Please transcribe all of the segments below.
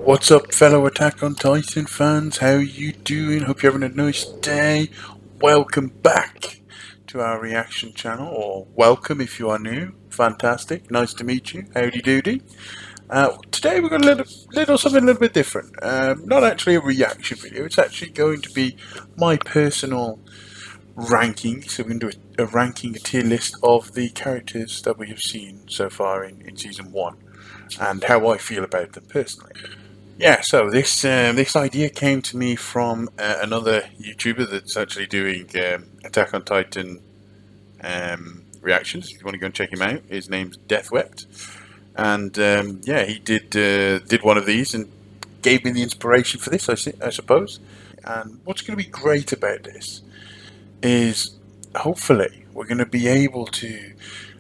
What's up, fellow Attack on Titan fans? How you doing? Hope you're having a nice day. Welcome back to our reaction channel, or welcome if you are new. Fantastic, nice to meet you. Howdy doody. Today we've got something a little bit different. Not actually a reaction video. It's actually going to be my personal ranking. So we're going to do a ranking, a tier list of the characters that we have seen so far in season one, and how I feel about them personally. Yeah, so this idea came to me from another YouTuber that's actually doing Attack on Titan reactions. If you want to go and check him out, his name's Deathwept, and yeah, he did one of these and gave me the inspiration for this. I suppose. And what's going to be great about this is hopefully we're going to be able to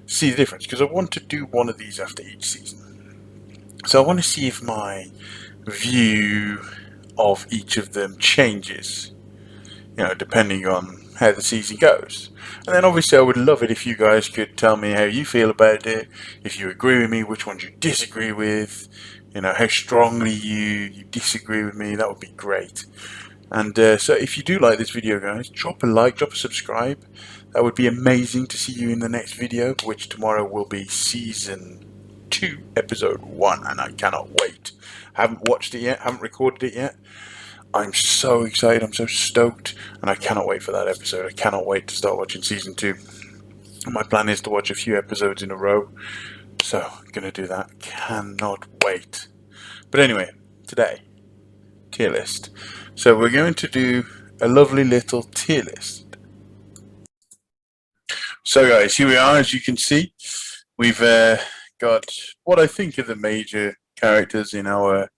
see the difference, because I want to do one of these after each season. So I want to see if my view of each of them changes, depending on how the season goes. And then obviously I would love it if you guys could tell me how you feel about it, if you agree with me, which ones you disagree with, how strongly you disagree with me. That would be great. And so if you do like this video, guys, drop a like, drop a subscribe. That would be amazing to see you in the next video, which tomorrow will be season 2, episode 1, and I cannot wait. Haven't watched it yet, haven't recorded it yet. I'm so excited, I'm so stoked, and I cannot wait for that episode. I cannot wait to start watching season 2. My plan is to watch a few episodes in a row, so I'm gonna do that. Cannot wait. But anyway, today, tier list. So we're going to do a lovely little tier list. So guys, here we are. As you can see, we've got what I think are the major characters in our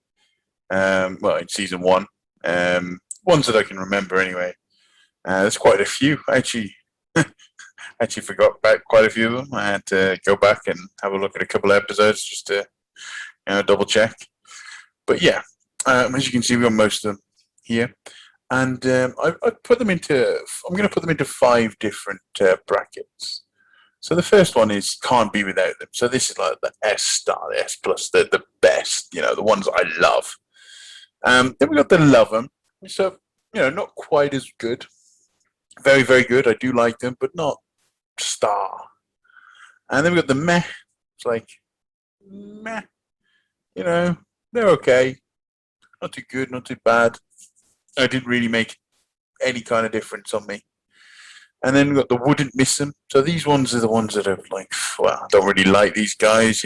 in season 1. Ones that I can remember anyway. There's quite a few. I actually forgot about quite a few of them. I had to go back and have a look at a couple of episodes just to double check. But yeah, as you can see, we got most of them here, and I put them into. I'm going to put them into 5 different brackets. So the first one is can't be without them. So this is like the S star, the S plus, the best. The ones I love. Then we got the love them. So not quite as good. Very, very good. I do like them, but not star. And then we got the meh. It's like meh. They're okay. Not too good, not too bad. I didn't really make any kind of difference on me. And then we got the wouldn't miss them. So these ones are the ones that are like, well, I don't really like these guys,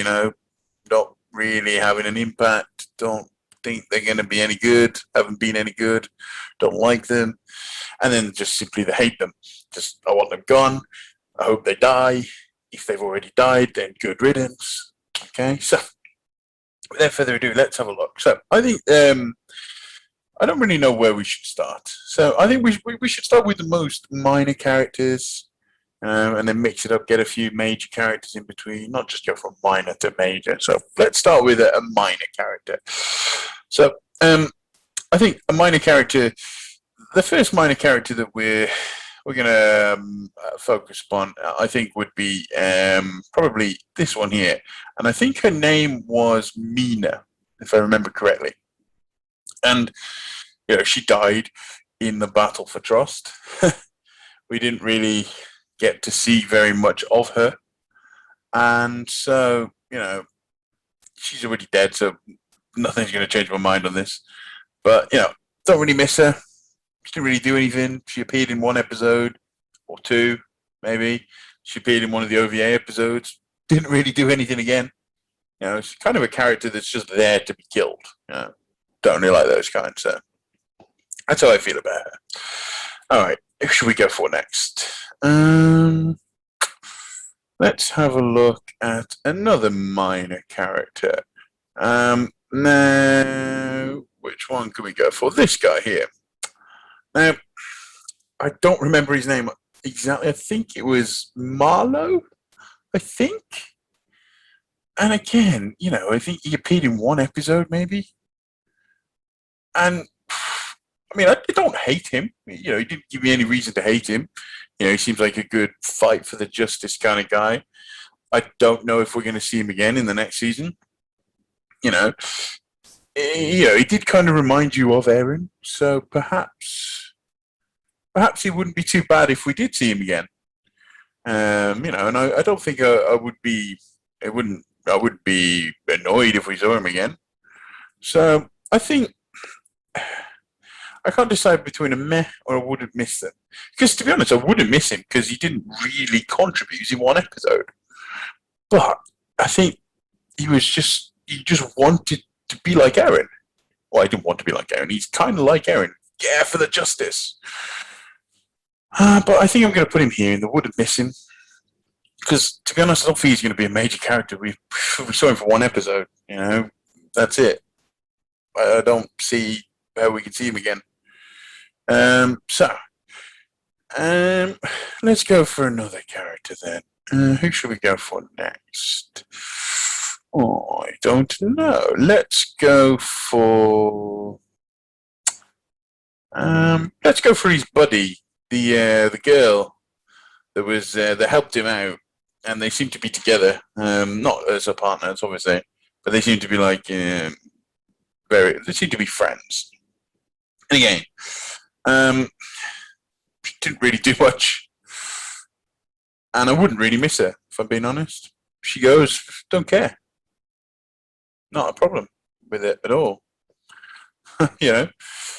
not really having an impact, don't think they're going to be any good, haven't been any good, don't like them. And then just simply the hate them. Just, I want them gone. I hope they die. If they've already died, then good riddance. Okay, so without further ado, let's have a look. So I think I don't really know where we should start. So I think we should start with the most minor characters, and then mix it up, get a few major characters in between, not just go from minor to major. So let's start with a minor character. So I think a minor character, the first minor character that we're going to focus upon, I think, would be probably this one here. And I think her name was Mina, if I remember correctly. And she died in the battle for Trust. We didn't really get to see very much of her, and so she's already dead. So nothing's going to change my mind on this. But don't really miss her. She didn't really do anything. She appeared in 1 episode or 2, maybe. She appeared in one of the OVA episodes. Didn't really do anything again. She's kind of a character that's just there to be killed. Don't really like those kinds. So that's how I feel about her. All right, who should we go for next? Let's have a look at another minor character. Now, which one can we go for? This guy here. Now, I don't remember his name exactly. I think it was Marlowe, I think. And again, I think he appeared in 1 episode, maybe. And I mean, I don't hate him. He didn't give me any reason to hate him. He seems like a good fight for the justice kind of guy. I don't know if we're going to see him again in the next season. it did kind of remind you of Aaron. So perhaps it wouldn't be too bad if we did see him again. And I don't think I would be. It wouldn't. I would be annoyed if we saw him again. So I think I can't decide between a meh or I wouldn't miss them. Because to be honest, I wouldn't miss him because he didn't really contribute in one episode. But I think he just wanted to be like Aaron. Well, I didn't want to be like Aaron. He's kind of like Aaron. Yeah, for the justice. But I think I'm going to put him here in the wouldn't miss him. Because to be honest, I don't think he's going to be a major character. We saw him for one episode. That's it. I don't see how we can see him again. Let's go for another character then. Who should we go for next? Oh, I don't know. Let's go for his buddy, the girl that helped him out, and they seem to be together. Not as a partners, obviously, but they seem to be like they seem to be friends. And again, she didn't really do much, and I wouldn't really miss her if I'm being honest. She goes, don't care, not a problem with it at all.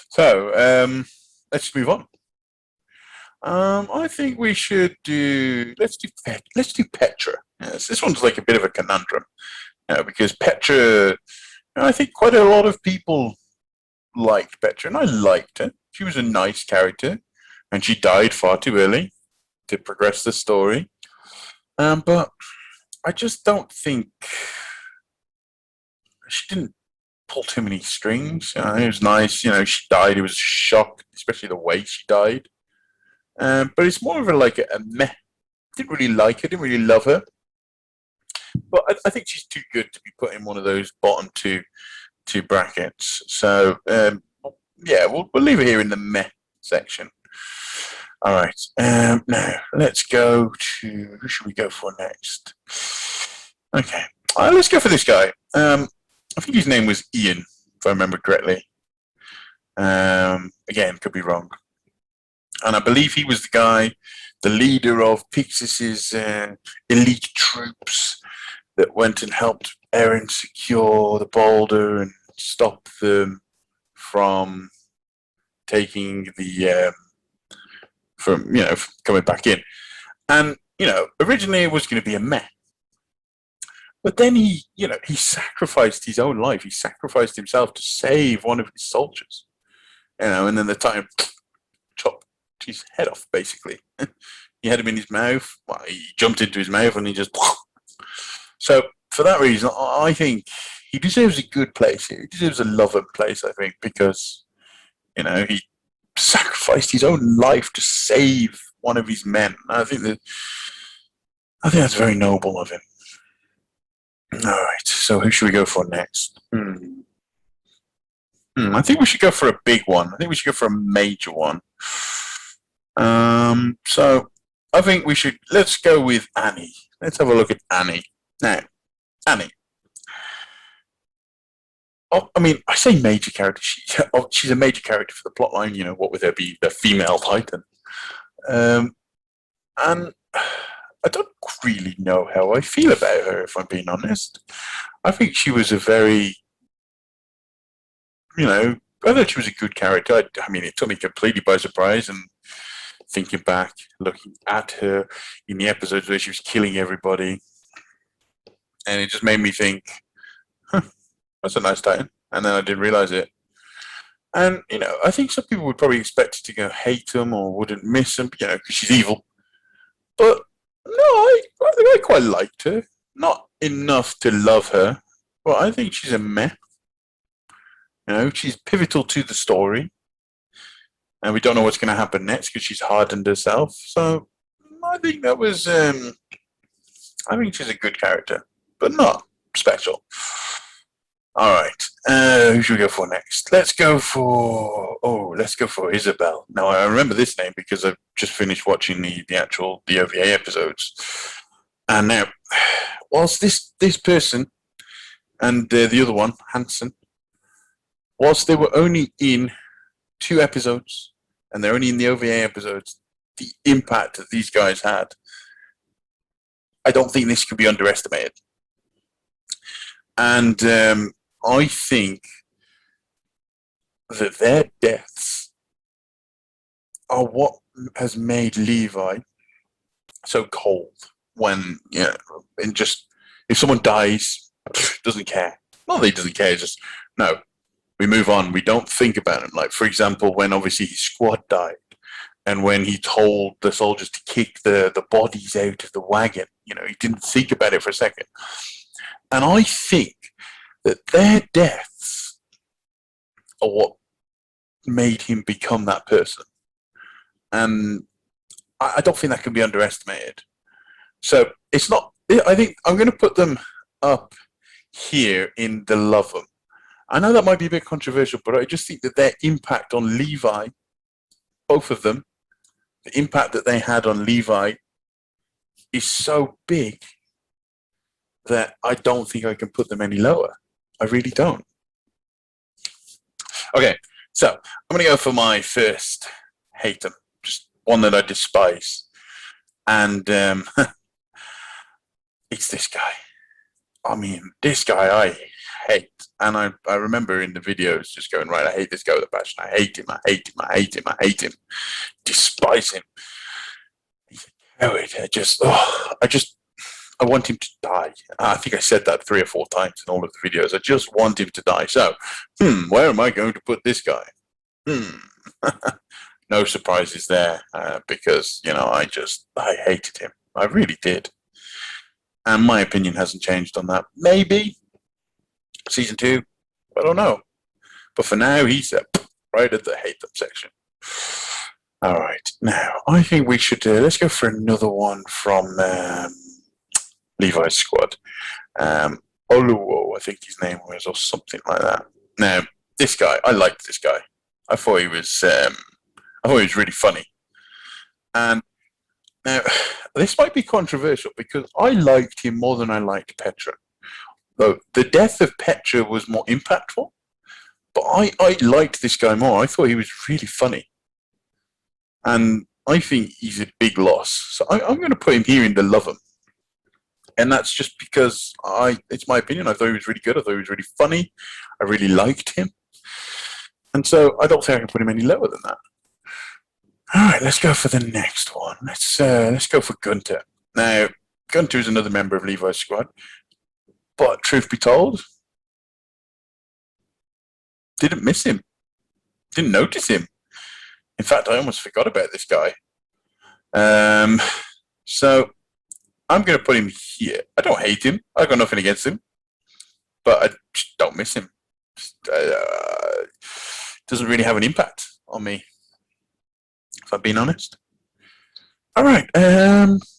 So let's just move on. I think we should do. Let's do Petra. Yes, this one's like a bit of a conundrum, because Petra. I think quite a lot of people liked Petra, and I liked her. She was a nice character, and she died far too early to progress the story. But I just don't think she didn't pull too many strings. It was nice. She died. It was a shock, especially the way she died. But it's more of a meh. Didn't really like her. Didn't really love her. But I think she's too good to be put in one of those bottom two brackets. So yeah, we'll leave it here in the meh section. All right. Now let's go to who should we go for next? Okay, let's go for this guy. I think his name was Ian, if I remember correctly. Again, could be wrong. And I believe he was the leader of Pixis's elite troops that went and helped Eren secure the boulder and stop them from taking from coming back in. And originally it was going to be a meh. But then he sacrificed his own life. He sacrificed himself to save one of his soldiers. And then the time chopped his head off, basically. He had him in his mouth. Well, he jumped into his mouth and he just. So for that reason, I think he deserves a good place here. He deserves a loving place, I think, because he sacrificed his own life to save one of his men. I think that's very noble of him. All right, so who should we go for next? I think we should go for a big one. I think we should go for a major one. So I think let's go with Annie. Let's have a look at Annie. Now, Annie. Oh, I mean, I say major character. She's a major character for the plotline. What with her being the female Titan. And I don't really know how I feel about her, if I'm being honest. I think she was I thought she was a good character. I mean, it took me completely by surprise, and thinking back, looking at her in the episodes where she was killing everybody, and it just made me think, that's a nice Titan. And then I didn't realize it. And, I think some people would probably expect her to go hate him or wouldn't miss him, because she's evil. But no, I quite liked her. Not enough to love her, but I think she's a meh. She's pivotal to the story. And we don't know what's going to happen next because she's hardened herself. So I think that was, I think she's a good character, but not special. All right. Who should we go for next? Let's go for Isabel. Now, I remember this name because I've just finished watching the OVA episodes. And now, whilst this person and the other one, Hansen, whilst they were only in 2 episodes, and they're only in the OVA episodes, the impact that these guys had, I don't think this could be underestimated. And I think that their deaths are what has made Levi so cold. When, you know, and just, if someone dies, doesn't care. Not that he doesn't care, just, no, we move on. We don't think about him. Like, for example, when obviously his squad died, and when he told the soldiers to kick the bodies out of the wagon, you know, he didn't think about it for a second. And I think that their deaths are what made him become that person. And I don't think that can be underestimated. So it's not, I think I'm going to put them up here in the love them. I know that might be a bit controversial, but I just think that their impact on Levi, both of them, the impact that they had on Levi is so big that I don't think I can put them any lower. I really don't. Okay, so I'm going to go for my first hate them, just one that I despise. And it's this guy. I mean, this guy I hate. And I remember in the videos just going, right, I hate this guy with a passion. I hate him, I hate him, I hate him, I hate him. Despise him. He's a coward. I want him to die. I think I said that 3 or 4 times in all of the videos. I just want him to die. So, where am I going to put this guy? No surprises there, because, you know, I hated him. I really did. And my opinion hasn't changed on that. Maybe season 2, I don't know. But for now, he's right at the hate them section. All right, now I think we should let's go for another one from Levi's squad. Oluwo, I think his name was, or something like that. Now, this guy, I liked this guy. I thought he was really funny. And now, this might be controversial because I liked him more than I liked Petra. Though the death of Petra was more impactful, but I liked this guy more. I thought he was really funny. And I think he's a big loss. So I'm going to put him here in the love him. And that's just because it's my opinion. I thought he was really good. I thought he was really funny. I really liked him. And so I don't think I can put him any lower than that. All right, let's go for the next one. Let's go for Gunter. Now, Gunter is another member of Levi's squad. But truth be told, didn't miss him. Didn't notice him. In fact, I almost forgot about this guy. So I'm going to put him here. I don't hate him. I got nothing against him. But I just don't miss him. Doesn't really have an impact on me, if I'm being honest. All right.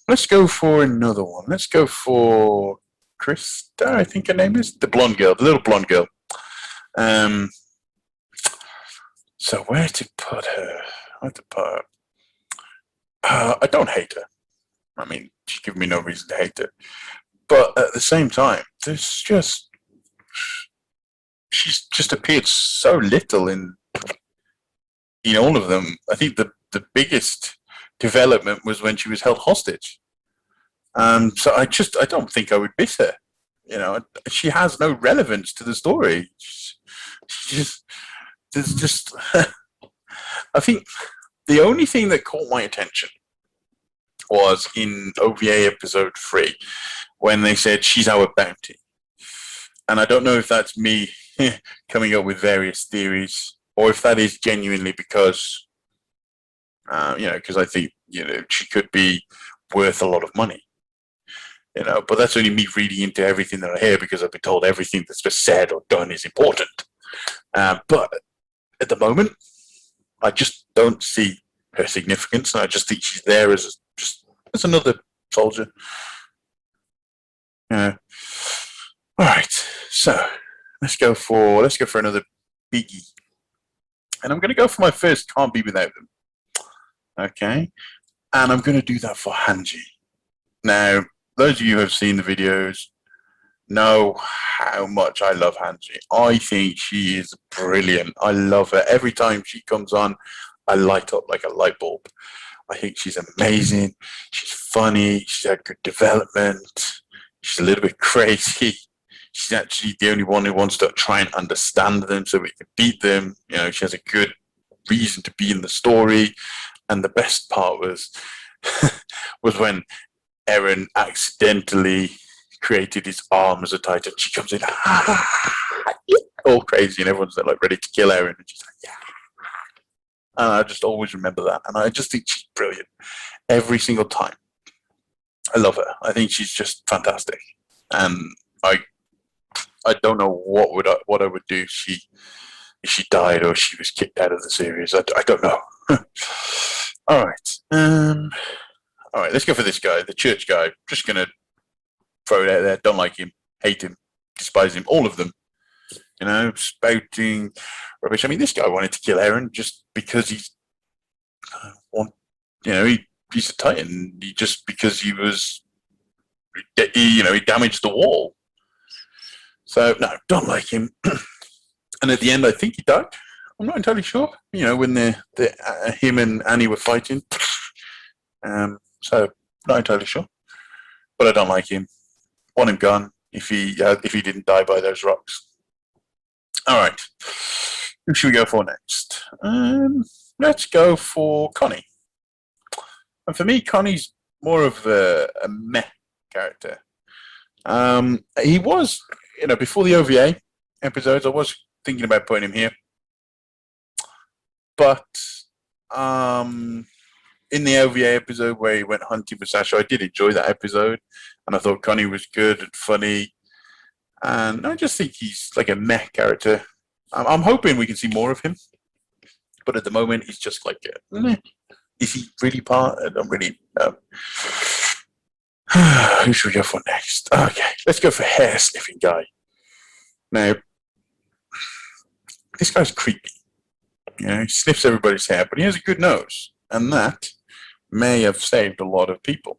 Let's go for another one. Let's go for Krista, I think her name is. The blonde girl. The little blonde girl. So where to put her? I don't hate her. I mean, she's given me no reason to hate her. But at the same time, she's just appeared so little in all of them. I think the biggest development was when she was held hostage. So I don't think I would miss her. You know, she has no relevance to the story. There's just I think the only thing that caught my attention was in OVA episode 3 when they said she's our bounty. And I don't know if that's me coming up with various theories or if that is genuinely because, because I think, she could be worth a lot of money. But that's only me reading into everything that I hear because I've been told everything that's been said or done is important. But at the moment, I just don't see her significance, and I just think she's there as another soldier. All right, so let's go for another biggie, and I'm going to go for my first Can't Be Without Them. Okay, and I'm going to do that for Hanji. Now, those of you who have seen the videos know how much I love Hanji. I think she is brilliant. I love her. Every time she comes on, I light up like a light bulb. I think she's amazing. She's funny. She's had good development. She's a little bit crazy. She's actually the only one who wants to try and understand them so we can beat them. You know, she has a good reason to be in the story. And the best part was was when Eren accidentally created his arm as a titan. She comes in all crazy, and everyone's like ready to kill Eren, and she's like, yeah. And I just always remember that, and I just think she's brilliant every single time. I love her. I think she's just fantastic, and I don't know what I would do if she died or she was kicked out of the series. I don't know. All right. All right, let's go for this guy, the church guy. Just gonna throw it out there. Don't like him, hate him, despise him. All of them. You know, spouting rubbish. I mean, this guy wanted to kill Eren just because he's he's a Titan. Because he was, he damaged the wall. So no, don't like him. And at the end, I think he died. I'm not entirely sure. You know, when him and Annie were fighting. So not entirely sure, but I don't like him. Want him gone if he didn't die by those rocks. All right, who should we go for next? Let's go for Connie. And for me, Connie's more of a meh character. He was, before the OVA episodes, I was thinking about putting him here, but in the OVA episode where he went hunting for Sasha, I did enjoy that episode, and I thought Connie was good and funny, and I just think he's like a meh character. I'm hoping we can see more of him, but at the moment he's just like a meh. Is he really part? I don't really know. Who should we go for next? Okay, let's go for hair sniffing guy. Now, this guy's creepy. He sniffs everybody's hair, but he has a good nose, and that may have saved a lot of people.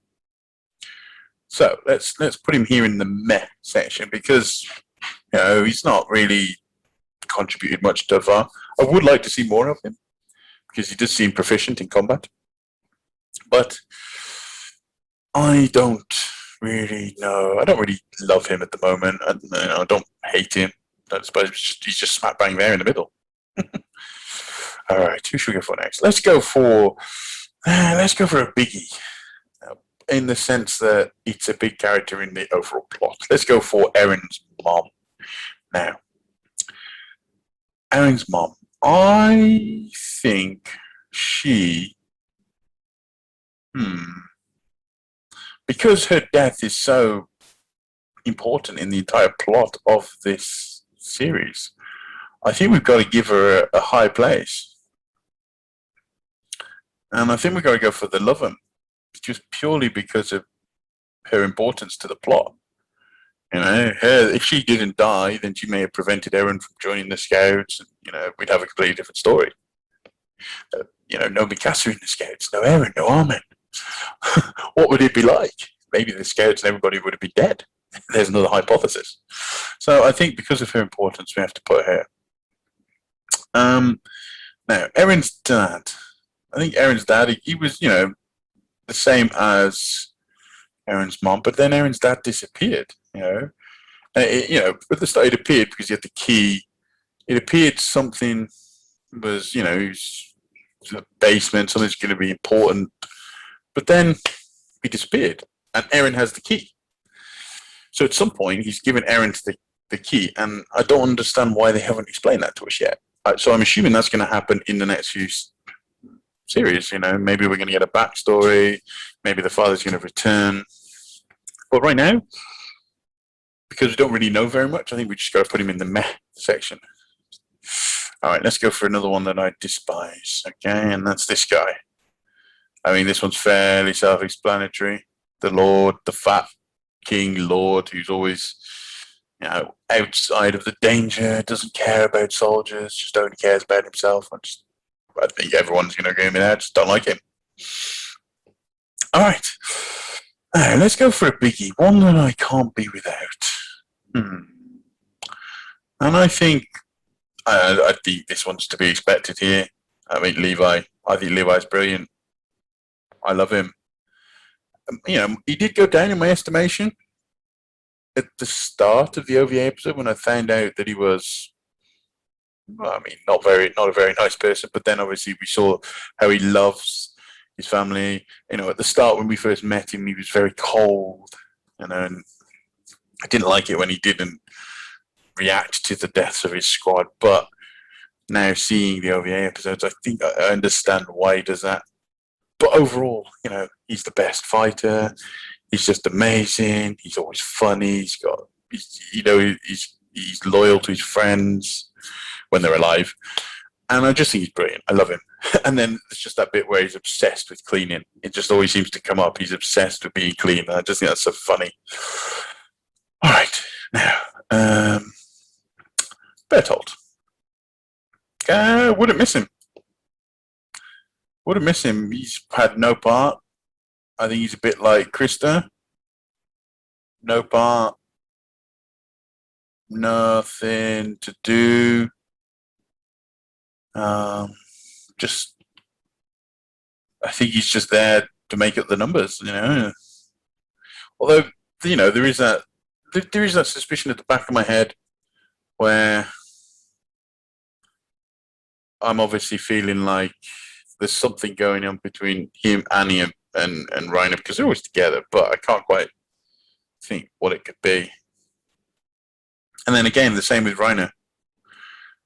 So let's put him here in the meh section because he's not really contributed much so far. I would like to see more of him because he does seem proficient in combat, but I don't really know. I don't really love him at the moment. I don't hate him. I suppose he's just smack bang there in the middle. All right, who should we go for next? Let's go for a biggie, in the sense that it's a big character in the overall plot. Let's go for Eren's mom. Now, Eren's mom. I think she, because her death is so important in the entire plot of this series, I think we've got to give her a high place. And I think we've got to go for the Loven, just purely because of her importance to the plot. If she didn't die, then she may have prevented Eren from joining the Scouts, and we'd have a completely different story. No Mikasa in the Scouts, no Eren, no Armin. What would it be like? Maybe the Scouts and everybody would have been dead. There's another hypothesis. So I think because of her importance, we have to put her. Now, Eren's dad. I think Eren's dad, he was, the same as Eren's mom, but then Eren's dad disappeared, at the start it appeared because he had the key. It appeared something was, the basement, something's going to be important, but then he disappeared, and Eren has the key. So at some point, he's given Eren the key, and I don't understand why they haven't explained that to us yet. So I'm assuming that's going to happen in the next few series. Maybe we're going to get a backstory. Maybe the father's going to return. But right now, because we don't really know very much, I think we just got to put him in the meh section. All right, let's go for another one that I despise. Okay, and that's this guy. I mean, this one's fairly self-explanatory. The Lord, the fat King Lord, who's always, outside of the danger, doesn't care about soldiers, just only cares about himself. I think everyone's going to agree with me there. Just don't like him. All right. Now, let's go for a biggie. One that I can't be without. Hmm. And I think this one's to be expected here. I mean, Levi. I think Levi's brilliant. I love him. He did go down in my estimation at the start of the OVA episode when I found out that he was, well, I mean, not a very nice person. But then obviously we saw how he loves his family. At the start when we first met him, he was very cold, and I didn't like it when he didn't react to the deaths of his squad. But now seeing the OVA episodes, I think I understand why he does that. But overall, he's the best fighter. He's just amazing. He's always funny. He's loyal to his friends when they're alive, and I just think he's brilliant. I love him. And then it's just that bit where he's obsessed with cleaning. It just always seems to come up. He's obsessed with being clean. I just think that's so funny. All right, now Bertolt. Wouldn't miss him. Wouldn't miss him. He's had no part. I think he's a bit like Krista. No part. Nothing to do. Just, I think he's just there to make up the numbers. Although, there is that suspicion at the back of my head where I'm obviously feeling like there's something going on between him, Annie, and Reiner, because they're always together, but I can't quite think what it could be. And then again, the same with Reiner.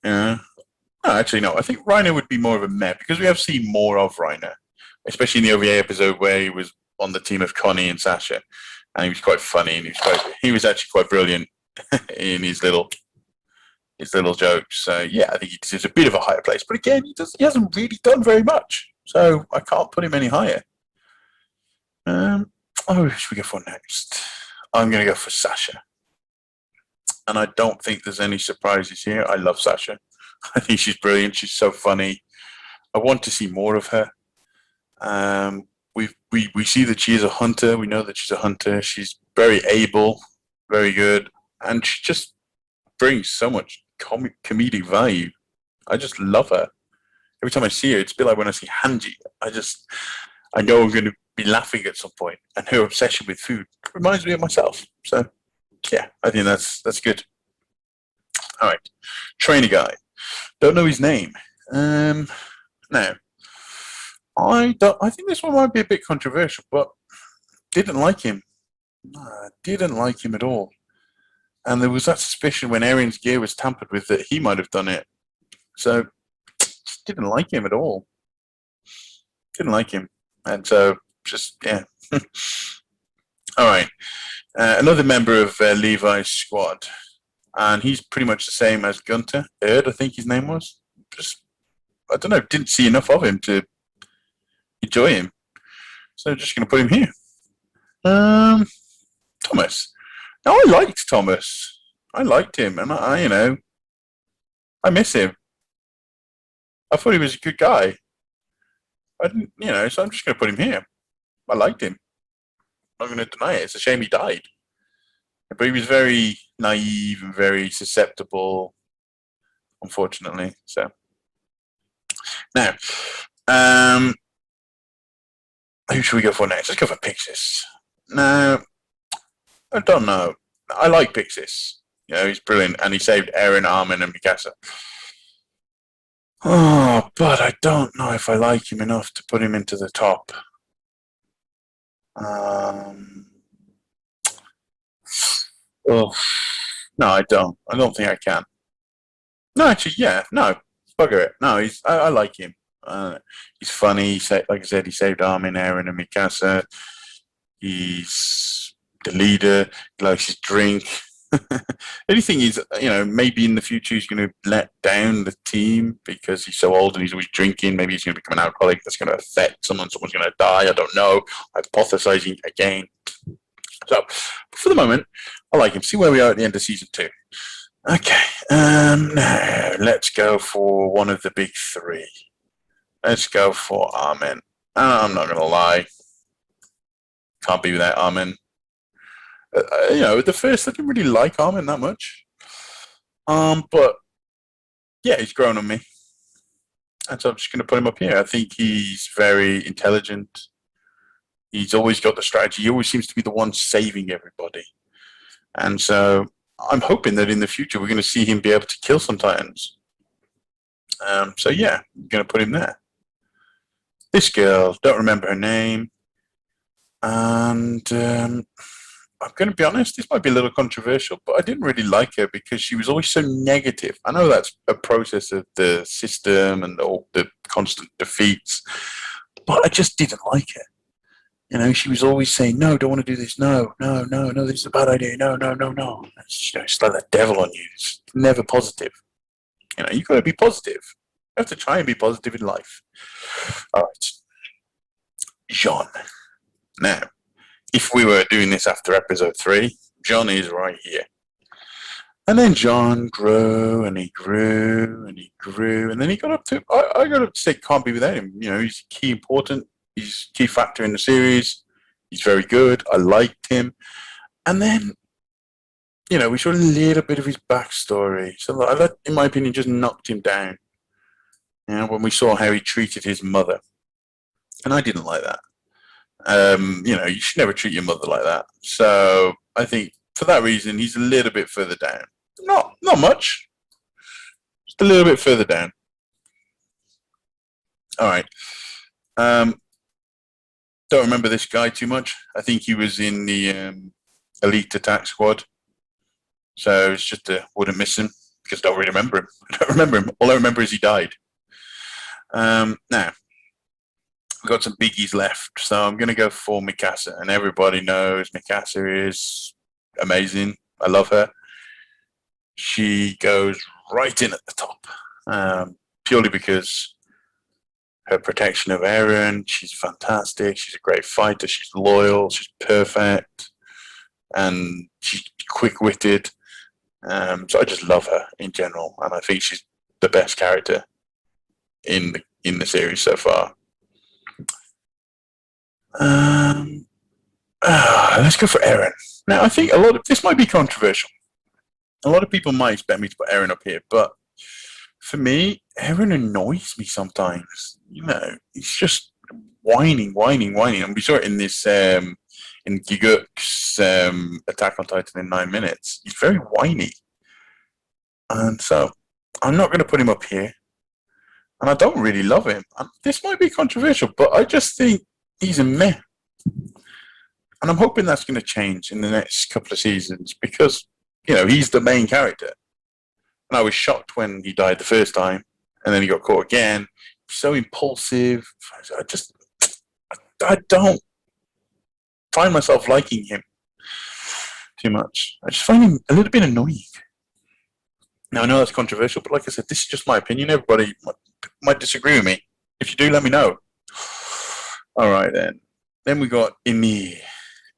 No, actually, no. I think Reiner would be more of a meh, because we have seen more of Reiner, especially in the OVA episode where he was on the team of Connie and Sasha, and he was quite funny, and he was actually quite brilliant in his little jokes. So yeah, I think he deserves a bit of a higher place. But again, he hasn't really done very much, so I can't put him any higher. Who should we go for next? I'm going to go for Sasha, and I don't think there's any surprises here. I love Sasha. I think she's brilliant. She's so funny. I want to see more of her. We see that she is a hunter. We know that she's a hunter. She's very able, very good, and she just brings so much comedic value. I just love her. Every time I see her, it's a bit like when I see Hanji. I know I'm going to be laughing at some point, and her obsession with food reminds me of myself. So, yeah, I think that's good. All right, trainer guy. Don't know his name. Now, I think this one might be a bit controversial, but didn't like him. No, didn't like him at all. And there was that suspicion when Aaron's gear was tampered with that he might have done it. So, just didn't like him at all. Didn't like him. And so, just, yeah. All right. Another member of Levi's squad. And he's pretty much the same as Gunter. Erd, I think his name was. Just, I don't know, didn't see enough of him to enjoy him. So, just going to put him here. Thomas. No, I liked Thomas. I liked him, and I miss him. I thought he was a good guy. I didn't, so I'm just going to put him here. I liked him. I'm not going to deny it. It's a shame he died, but he was very naive and very susceptible, unfortunately. So now, who should we go for next? Let's go for Pixis. Now, I don't know. I like Pixis. He's brilliant, and he saved Eren, Armin, and Mikasa. Oh, but I don't know if I like him enough to put him into the top. Oh, no, I don't. I don't think I can. No, actually, yeah, no, bugger it. No, I like him. He's funny. Like I said, he saved Armin, Eren, and Mikasa. He's the leader. He likes his drink. Anything is, maybe in the future he's going to let down the team because he's so old and he's always drinking. Maybe he's going to become an alcoholic. That's going to affect someone. Someone's going to die. I don't know. Hypothesizing again. So, for the moment, I like him. See where we are at the end of season 2. Okay. Now, let's go for one of the big 3. Let's go for Armin. I'm not going to lie. Can't be without Armin. The first I didn't really like Armin that much. But yeah, he's grown on me, and so I'm just going to put him up here. I think he's very intelligent. He's always got the strategy. He always seems to be the one saving everybody, and so I'm hoping that in the future we're going to see him be able to kill some Titans. So yeah, I'm going to put him there. This girl, don't remember her name, and I'm going to be honest, this might be a little controversial, but I didn't really like her because she was always so negative. I know that's a process of the system and all the constant defeats, but I just didn't like her. She was always saying, no, don't want to do this. No, no, no, no, this is a bad idea. No, no, no, no. It's like that devil on you. It's never positive. You've got to be positive. You have to try and be positive in life. All right. Jean. Now, if we were doing this after episode 3, John is right here. And then John grew and he grew and he grew. And then he got up to, I got up to say can't be without him. He's key important. He's a key factor in the series. He's very good. I liked him. And then, we saw a little bit of his backstory. So that, in my opinion, just knocked him down. When we saw how he treated his mother. And I didn't like that. You should never treat your mother like that. So I think for that reason, he's a little bit further down. Not much. Just a little bit further down. All right. Don't remember this guy too much. I think he was in the elite attack squad. So it's just wouldn't miss him because I don't really remember him. I don't remember him. All I remember is he died. Now, we've got some biggies left. So I'm going to go for Mikasa. And everybody knows Mikasa is amazing. I love her. She goes right in at the top. Purely because her protection of Eren, she's fantastic. She's a great fighter. She's loyal. She's perfect. And she's quick-witted. So I just love her in general. And I think she's the best character in the series so far. Let's go for Eren. Now, I think this might be controversial. A lot of people might expect me to put Eren up here, but for me, Eren annoys me sometimes. He's just whining. And we saw it in this, in Giguk's Attack on Titan in 9 minutes. He's very whiny. And so, I'm not going to put him up here. And I don't really love him. And this might be controversial, but I just think he's a meh. And I'm hoping that's going to change in the next couple of seasons because, he's the main character. And I was shocked when he died the first time, and then he got caught again. So impulsive. I don't find myself liking him too much. I just find him a little bit annoying. Now, I know that's controversial, but like I said, this is just my opinion. Everybody might disagree with me. If you do, let me know. All right, then. Then we got Ymir.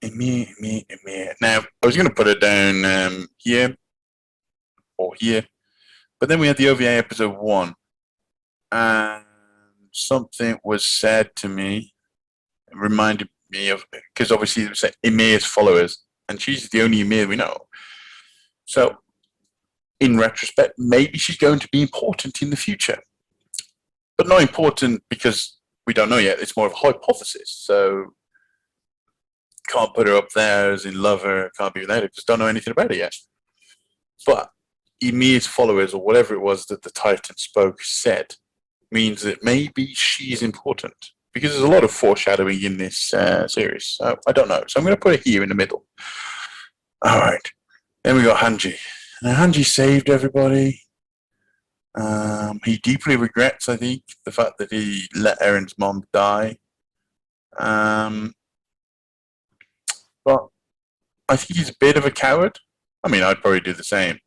Now, I was going to put it down here or here. But then we had the OVA episode 1, and something was said to me, it reminded me of, because obviously it was Ymir's followers, and she's the only Ymir we know. So, in retrospect, maybe she's going to be important in the future. But not important because we don't know yet, it's more of a hypothesis. So, can't put her up there as in love her, can't be without her, because don't know anything about it yet. But Ymir's followers, or whatever it was that the Titan spoke said, means that maybe she's important. Because there's a lot of foreshadowing in this series. So I don't know. So I'm going to put it here in the middle. All right. Then we got Hanji. Now, Hanji saved everybody. He deeply regrets, I think, the fact that he let Eren's mom die. But I think he's a bit of a coward. I mean, I'd probably do the same.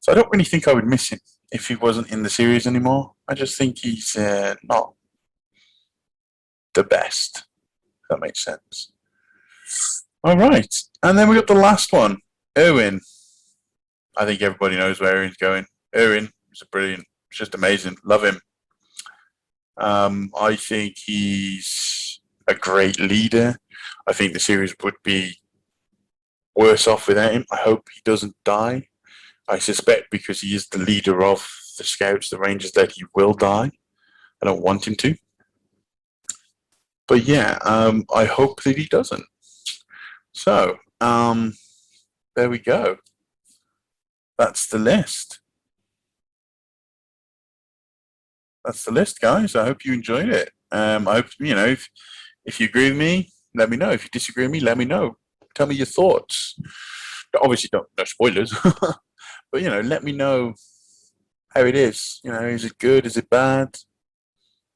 So I don't really think I would miss him if he wasn't in the series anymore. I just think he's not the best, if that makes sense. All right. And then we got the last one, Erwin. I think everybody knows where Erwin's going. Erwin is brilliant. It's just amazing. Love him. I think he's a great leader. I think the series would be worse off without him. I hope he doesn't die. I suspect because he is the leader of the Scouts, the Rangers, that he will die. I don't want him to. But yeah, I hope that he doesn't. So, there we go. That's the list. That's the list, guys. I hope you enjoyed it. I hope, if you agree with me, let me know. If you disagree with me, let me know. Tell me your thoughts. Obviously, no spoilers. But, let me know how it is. Is it good? Is it bad?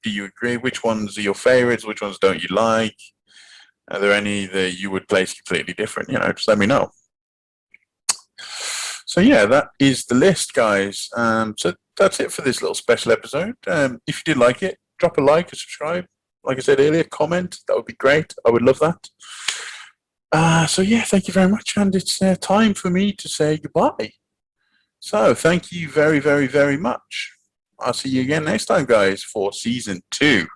Do you agree? Which ones are your favorites? Which ones don't you like? Are there any that you would place completely different? Just let me know. So yeah, that is the list, guys. So that's it for this little special episode. If you did like it, drop a like, a subscribe. Like I said earlier, comment. That would be great. I would love that. So yeah, thank you very much, and it's time for me to say goodbye. So thank you very, very, very much. I'll see you again next time, guys, for season 2.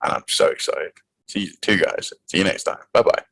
And I'm so excited. Season 2, guys. See you next time. Bye-bye.